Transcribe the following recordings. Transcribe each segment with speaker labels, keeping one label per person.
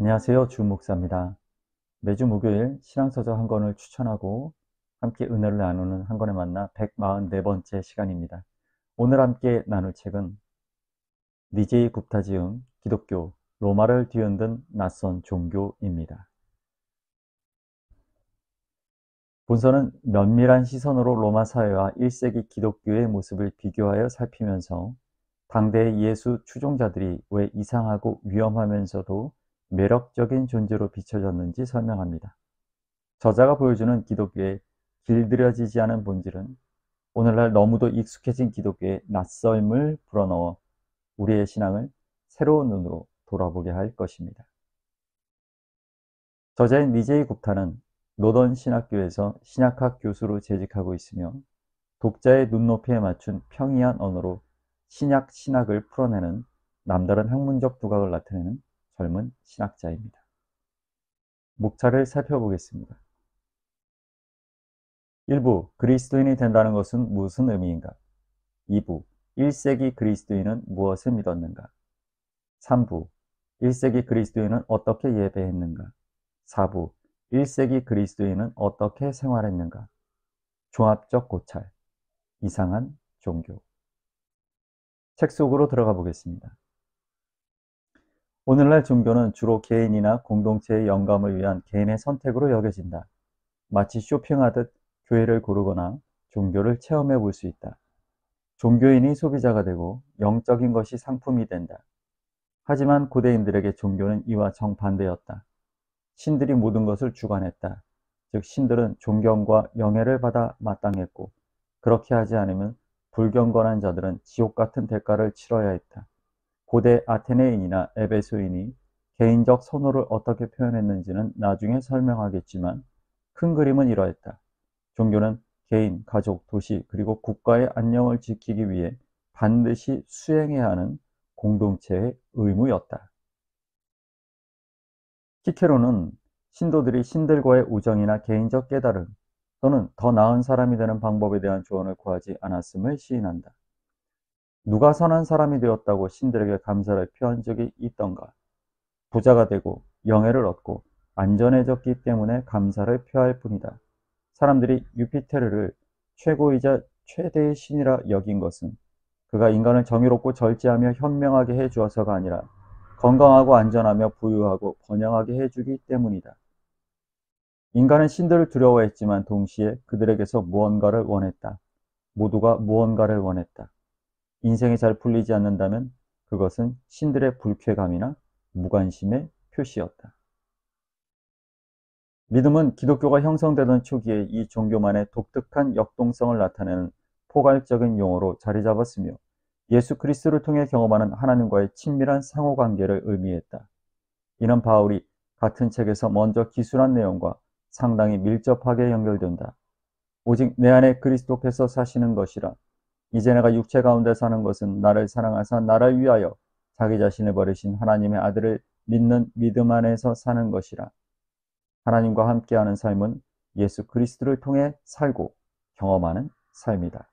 Speaker 1: 안녕하세요. 주 목사입니다. 매주 목요일 신앙서적 한 권을 추천하고 함께 은혜를 나누는 한 권에 만나 144번째 시간입니다. 오늘 함께 나눌 책은 니제이 굽타 지은 기독교, 로마를 뒤흔든 낯선 종교입니다. 본서는 면밀한 시선으로 로마 사회와 1세기 기독교의 모습을 비교하여 살피면서 당대의 예수 추종자들이 왜 이상하고 위험하면서도 매력적인 존재로 비춰졌는지 설명합니다. 저자가 보여주는 기독교의 길들여지지 않은 본질은 오늘날 너무도 익숙해진 기독교의 낯설음을 불어넣어 우리의 신앙을 새로운 눈으로 돌아보게 할 것입니다. 저자인 니제이 굽타는 노던 신학교에서 신약학 교수로 재직하고 있으며 독자의 눈높이에 맞춘 평이한 언어로 신학을 풀어내는 남다른 학문적 두각을 나타내는 젊은 신학자입니다. 목차를 살펴보겠습니다. 1부 그리스도인이 된다는 것은 무슨 의미인가? 2부 1세기 그리스도인은 무엇을 믿었는가? 3부 1세기 그리스도인은 어떻게 예배했는가? 4부 1세기 그리스도인은 어떻게 생활했는가? 종합적 고찰, 이상한 종교. 책 속으로 들어가 보겠습니다. 오늘날 종교는 주로 개인이나 공동체의 영감을 위한 개인의 선택으로 여겨진다. 마치 쇼핑하듯 교회를 고르거나 종교를 체험해 볼 수 있다. 종교인이 소비자가 되고 영적인 것이 상품이 된다. 하지만 고대인들에게 종교는 이와 정반대였다. 신들이 모든 것을 주관했다. 즉 신들은 존경과 영예를 받아 마땅했고 그렇게 하지 않으면 불경건한 자들은 지옥 같은 대가를 치러야 했다. 고대 아테네인이나 에베소인이 개인적 선호를 어떻게 표현했는지는 나중에 설명하겠지만 큰 그림은 이러했다. 종교는 개인, 가족, 도시 그리고 국가의 안녕을 지키기 위해 반드시 수행해야 하는 공동체의 의무였다. 키케로는 신도들이 신들과의 우정이나 개인적 깨달음 또는 더 나은 사람이 되는 방법에 대한 조언을 구하지 않았음을 시인한다. 누가 선한 사람이 되었다고 신들에게 감사를 표한 적이 있던가? 부자가 되고 영예를 얻고 안전해졌기 때문에 감사를 표할 뿐이다. 사람들이 유피테르를 최고이자 최대의 신이라 여긴 것은 그가 인간을 정의롭고 절제하며 현명하게 해 주어서가 아니라 건강하고 안전하며 부유하고 번영하게 해주기 때문이다. 인간은 신들을 두려워했지만 동시에 그들에게서 무언가를 원했다. 모두가 무언가를 원했다. 인생이 잘 풀리지 않는다면 그것은 신들의 불쾌감이나 무관심의 표시였다. 믿음은 기독교가 형성되던 초기에 이 종교만의 독특한 역동성을 나타내는 포괄적인 용어로 자리 잡았으며 예수 그리스도를 통해 경험하는 하나님과의 친밀한 상호관계를 의미했다. 이는 바울이 같은 책에서 먼저 기술한 내용과 상당히 밀접하게 연결된다. 오직 내 안에 그리스도께서 사시는 것이라. 이제 내가 육체 가운데 사는 것은 나를 사랑하사 나를 위하여 자기 자신을 버리신 하나님의 아들을 믿는 믿음 안에서 사는 것이라. 하나님과 함께하는 삶은 예수 그리스도를 통해 살고 경험하는 삶이다.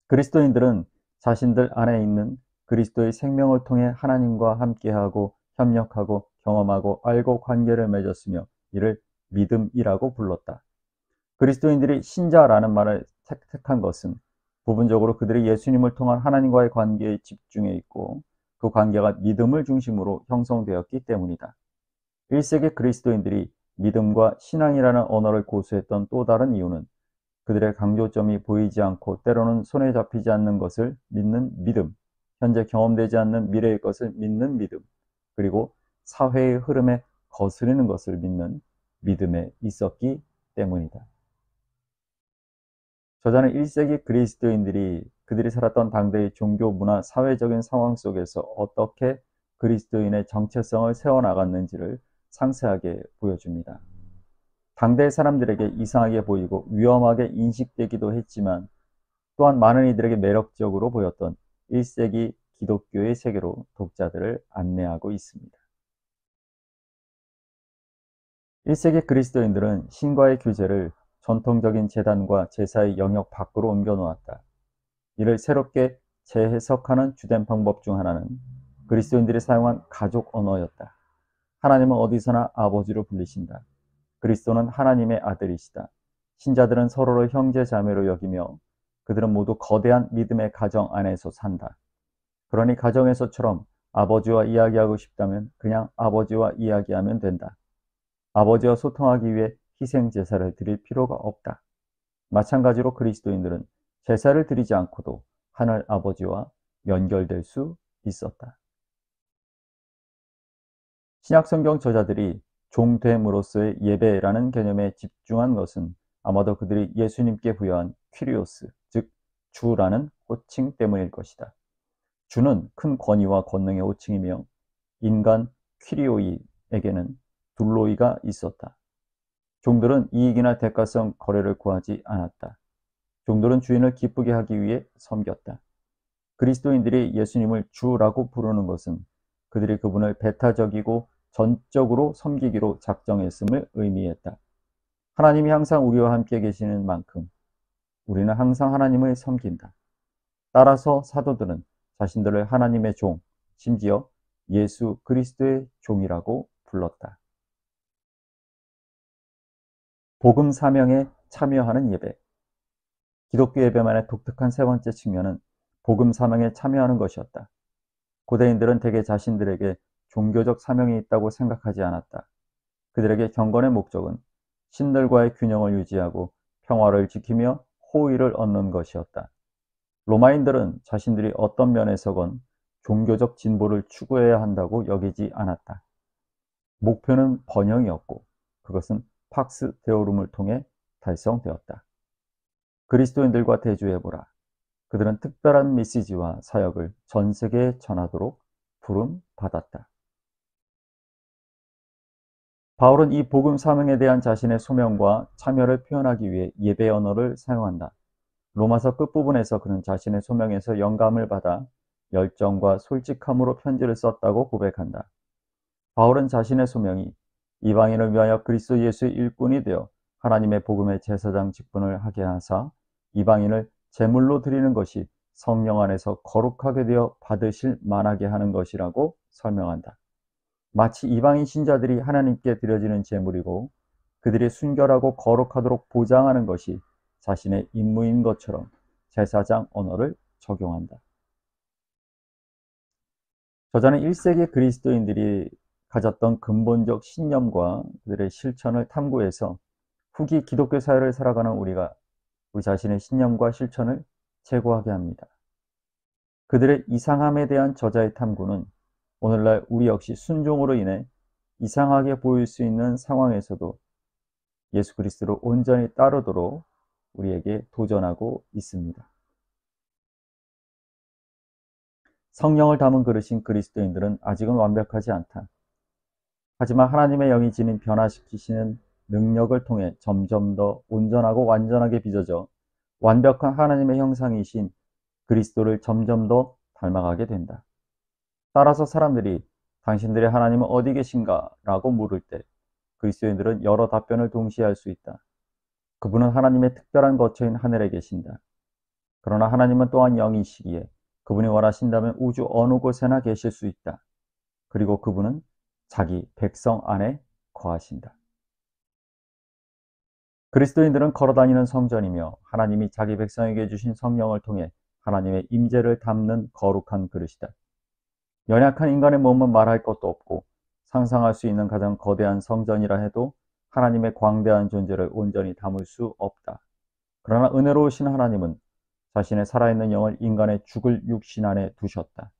Speaker 1: 그리스도인들은 자신들 안에 있는 그리스도의 생명을 통해 하나님과 함께하고 협력하고 경험하고 알고 관계를 맺었으며 이를 믿음이라고 불렀다. 그리스도인들이 신자라는 말을 택한 것은 부분적으로 그들이 예수님을 통한 하나님과의 관계에 집중해 있고 그 관계가 믿음을 중심으로 형성되었기 때문이다. 1세기 그리스도인들이 믿음과 신앙이라는 언어를 고수했던 또 다른 이유는 그들의 강조점이 보이지 않고 때로는 손에 잡히지 않는 것을 믿는 믿음, 현재 경험되지 않는 미래의 것을 믿는 믿음, 그리고 사회의 흐름에 거스르는 것을 믿는 믿음에 있었기 때문이다. 저자는 1세기 그리스도인들이 그들이 살았던 당대의 종교, 문화, 사회적인 상황 속에서 어떻게 그리스도인의 정체성을 세워나갔는지를 상세하게 보여줍니다. 당대 사람들에게 이상하게 보이고 위험하게 인식되기도 했지만 또한 많은 이들에게 매력적으로 보였던 1세기 기독교의 세계로 독자들을 안내하고 있습니다. 1세기 그리스도인들은 신과의 규제를 전통적인 제단과 제사의 영역 밖으로 옮겨 놓았다. 이를 새롭게 재해석하는 주된 방법 중 하나는 그리스도인들이 사용한 가족 언어였다. 하나님은 어디서나 아버지로 불리신다. 그리스도는 하나님의 아들이시다. 신자들은 서로를 형제 자매로 여기며 그들은 모두 거대한 믿음의 가정 안에서 산다. 그러니 가정에서처럼 아버지와 이야기하고 싶다면 그냥 아버지와 이야기하면 된다. 아버지와 소통하기 위해 희생 제사를 드릴 필요가 없다. 마찬가지로 그리스도인들은 제사를 드리지 않고도 하늘 아버지와 연결될 수 있었다. 신약 성경 저자들이 종됨으로써의 예배라는 개념에 집중한 것은 아마도 그들이 예수님께 부여한 퀴리오스, 즉 주라는 호칭 때문일 것이다. 주는 큰 권위와 권능의 호칭이며 인간 퀴리오이에게는 둘로이가 있었다. 종들은 이익이나 대가성 거래를 구하지 않았다. 종들은 주인을 기쁘게 하기 위해 섬겼다. 그리스도인들이 예수님을 주라고 부르는 것은 그들이 그분을 배타적이고 전적으로 섬기기로 작정했음을 의미했다. 하나님이 항상 우리와 함께 계시는 만큼 우리는 항상 하나님을 섬긴다. 따라서 사도들은 자신들을 하나님의 종, 심지어 예수 그리스도의 종이라고 불렀다. 복음 사명에 참여하는 예배. 기독교 예배만의 독특한 세 번째 측면은 복음 사명에 참여하는 것이었다. 고대인들은 대개 자신들에게 종교적 사명이 있다고 생각하지 않았다. 그들에게 경건의 목적은 신들과의 균형을 유지하고 평화를 지키며 호의를 얻는 것이었다. 로마인들은 자신들이 어떤 면에서건 종교적 진보를 추구해야 한다고 여기지 않았다. 목표는 번영이었고 그것은 팍스 데오룸을 통해 달성되었다. 그리스도인들과 대조해보라. 그들은 특별한 메시지와 사역을 전 세계에 전하도록 부름받았다. 바울은 이 복음 사명에 대한 자신의 소명과 참여를 표현하기 위해 예배 언어를 사용한다. 로마서 끝부분에서 그는 자신의 소명에서 영감을 받아 열정과 솔직함으로 편지를 썼다고 고백한다. 바울은 자신의 소명이 이방인을 위하여 그리스도 예수의 일꾼이 되어 하나님의 복음의 제사장 직분을 하게 하사 이방인을 제물로 드리는 것이 성령 안에서 거룩하게 되어 받으실 만하게 하는 것이라고 설명한다. 마치 이방인 신자들이 하나님께 드려지는 제물이고 그들이 순결하고 거룩하도록 보장하는 것이 자신의 임무인 것처럼 제사장 언어를 적용한다. 저자는 1세기 그리스도인들이 가졌던 근본적 신념과 그들의 실천을 탐구해서 후기 기독교 사회를 살아가는 우리가 우리 자신의 신념과 실천을 제고하게 합니다. 그들의 이상함에 대한 저자의 탐구는 오늘날 우리 역시 순종으로 인해 이상하게 보일 수 있는 상황에서도 예수 그리스도를 온전히 따르도록 우리에게 도전하고 있습니다. 성령을 담은 그릇인 그리스도인들은 아직은 완벽하지 않다. 하지만 하나님의 영이 지닌 변화시키시는 능력을 통해 점점 더 온전하고 완전하게 빚어져 완벽한 하나님의 형상이신 그리스도를 점점 더 닮아가게 된다. 따라서 사람들이 당신들의 하나님은 어디 계신가? 라고 물을 때 그리스도인들은 여러 답변을 동시에 할 수 있다. 그분은 하나님의 특별한 거처인 하늘에 계신다. 그러나 하나님은 또한 영이시기에 그분이 원하신다면 우주 어느 곳에나 계실 수 있다. 그리고 그분은 자기 백성 안에 거하신다. 그리스도인들은 걸어다니는 성전이며 하나님이 자기 백성에게 주신 성령을 통해 하나님의 임재를 담는 거룩한 그릇이다. 연약한 인간의 몸은 말할 것도 없고 상상할 수 있는 가장 거대한 성전이라 해도 하나님의 광대한 존재를 온전히 담을 수 없다. 그러나 은혜로우신 하나님은 자신의 살아있는 영을 인간의 죽을 육신 안에 두셨다.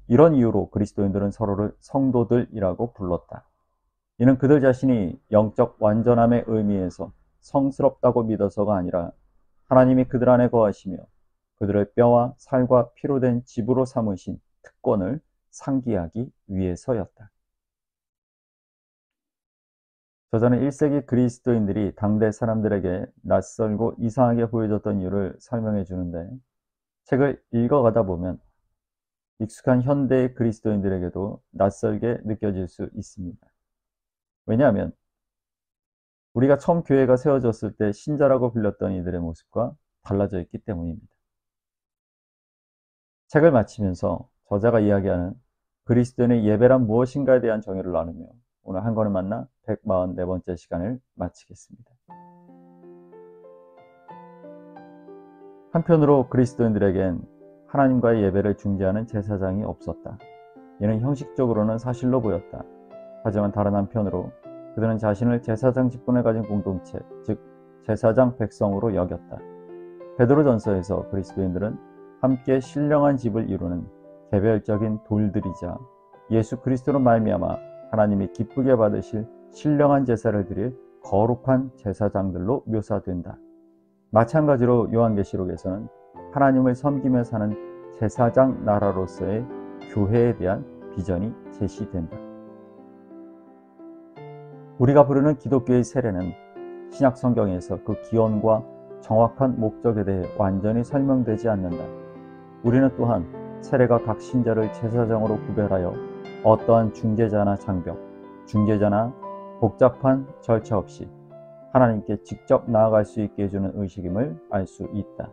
Speaker 1: 이런 이유로 그리스도인들은 서로를 성도들이라고 불렀다. 이는 그들 자신이 영적 완전함의 의미에서 성스럽다고 믿어서가 아니라 하나님이 그들 안에 거하시며 그들의 뼈와 살과 피로 된 집으로 삼으신 특권을 상기하기 위해서였다. 저자는 1세기 그리스도인들이 당대 사람들에게 낯설고 이상하게 보여졌던 이유를 설명해 주는데 책을 읽어가다 보면 익숙한 현대의 그리스도인들에게도 낯설게 느껴질 수 있습니다. 왜냐하면 우리가 처음 교회가 세워졌을 때 신자라고 불렸던 이들의 모습과 달라져 있기 때문입니다. 책을 마치면서 저자가 이야기하는 그리스도인의 예배란 무엇인가에 대한 정의를 나누며 오늘 한 권을 만나 144번째 시간을 마치겠습니다. 한편으로 그리스도인들에겐 하나님과의 예배를 중재하는 제사장이 없었다. 이는 형식적으로는 사실로 보였다. 하지만 다른 한편으로 그들은 자신을 제사장 직분을 가진 공동체, 즉 제사장 백성으로 여겼다. 베드로전서에서 그리스도인들은 함께 신령한 집을 이루는 개별적인 돌들이자 예수 그리스도로 말미암아 하나님이 기쁘게 받으실 신령한 제사를 드릴 거룩한 제사장들로 묘사된다. 마찬가지로 요한계시록에서는 하나님을 섬기며 사는 제사장 나라로서의 교회에 대한 비전이 제시된다. 우리가 부르는 기독교의 세례는 신약 성경에서 그 기원과 정확한 목적에 대해 완전히 설명되지 않는다. 우리는 또한 세례가 각 신자를 제사장으로 구별하여 어떠한 중재자나 장벽, 중재자나 복잡한 절차 없이 하나님께 직접 나아갈 수 있게 해주는 의식임을 알 수 있다.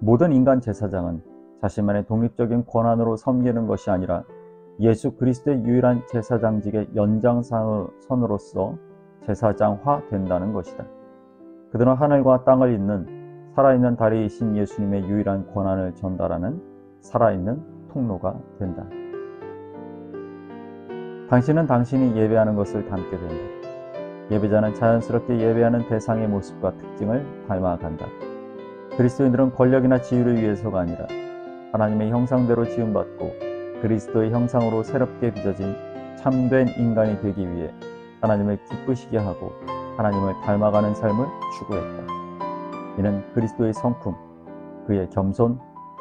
Speaker 1: 모든 인간 제사장은 자신만의 독립적인 권한으로 섬기는 것이 아니라 예수 그리스도의 유일한 제사장직의 연장선으로서 제사장화 된다는 것이다. 그들은 하늘과 땅을 잇는 살아있는 다리이신 예수님의 유일한 권한을 전달하는 살아있는 통로가 된다. 당신은 당신이 예배하는 것을 닮게 된다. 예배자는 자연스럽게 예배하는 대상의 모습과 특징을 닮아간다. 그리스도인들은 권력이나 지위를 위해서가 아니라 하나님의 형상대로 지음받고 그리스도의 형상으로 새롭게 빚어진 참된 인간이 되기 위해 하나님을 기쁘시게 하고 하나님을 닮아가는 삶을 추구했다. 이는 그리스도의 성품, 그의 겸손,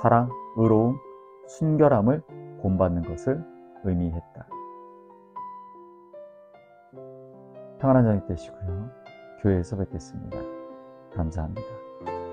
Speaker 1: 사랑, 의로움, 순결함을 본받는 것을 의미했다. 평안한 저녁 되시고요. 교회에서 뵙겠습니다. 감사합니다.